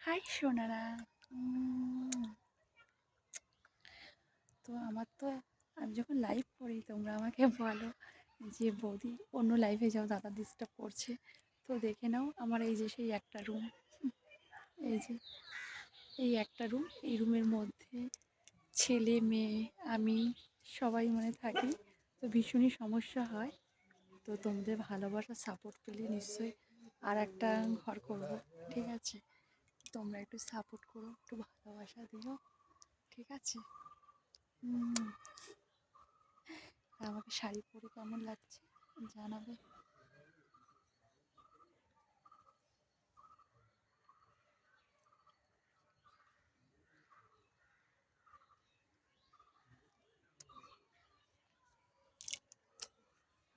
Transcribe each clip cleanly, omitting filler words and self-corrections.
High Sonara. তো আমার তো আমি যখন লাইভ করি তোমরা আমাকে বলো যে বৌদি অন্য লাইভে যাও, দাদা ডিস্টার্ব করছে। তো দেখে নাও আমার এই যে সেই একটা রুম, এই যে এই একটা রুম, এই রুমের মধ্যে ছেলে মেয়ে আমি সবাই মানে থাকি। তো ভীষণই সমস্যা হয়। তো তোমাদের ভালোবাসা সাপোর্ট পেলে নিশ্চয়ই আর একটা ঘর করব, ঠিক আছে? তোমরা একটু সাপোর্ট করো, একটু ভালোবাসা দিও, ঠিক আছে? আর আমাকে শাড়ি পরে কেমন লাগছে জানাবে।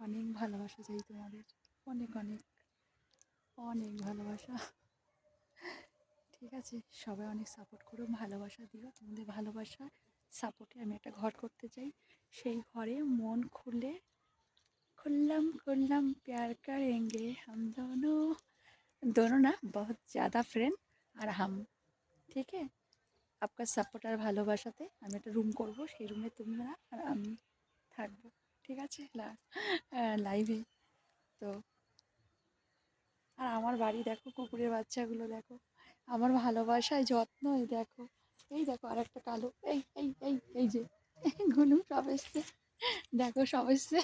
অনেক ভালোবাসা চাই তোমাদের, অনেক অনেক অনেক ভালোবাসা, ঠিক আছে? সবাই অনেক সাপোর্ট করো, ভালোবাসা দিও। তোমাদের ভালোবাসা সাপোর্টে আমি একটা ঘর করতে চাই। সেই ঘরে মন খুলে खुल्लम प्यार करेंगे हम दोनों, दोनों ना बहुत ज़्यादा फ्रेंड আর হাম, ঠিক আছে? আপনার সাপোর্ট আর ভালোবাসাতে আমি একটা রুম করব, সেই রুমে তোমরা আর আমি থাকবো, ঠিক আছে? লাইভে। তো আর আমার বাড়ি দেখো, কুকুরের বাচ্চাগুলো দেখো, আমার ভালোবাসায় যত্ন, এই দেখো, এই দেখো আর একটা কালো, এই যে গুনু সব এসছে, দেখো সব এসছে।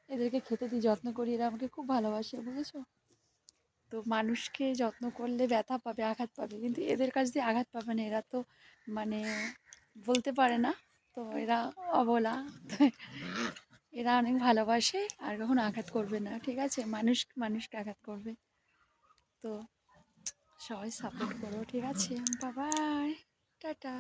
এদেরকে খেতে দিই, যত্ন করি, এরা আমাকে খুব ভালোবাসে, বুঝেছো? তো মানুষকে যত্ন করলে ব্যথা পাবে, আঘাত পাবে, কিন্তু এদের কাছ দিয়ে আঘাত পাবে না। এরা তো মানে বলতে পারে না, তো এরা অবলা। তো এরা অনেক ভালোবাসে আর কখনো আঘাত করবে না, ঠিক আছে? মানুষকে আঘাত করবে। তো সবাই সাপোর্ট করো, ঠিক আছে? বাবাই, টাটা।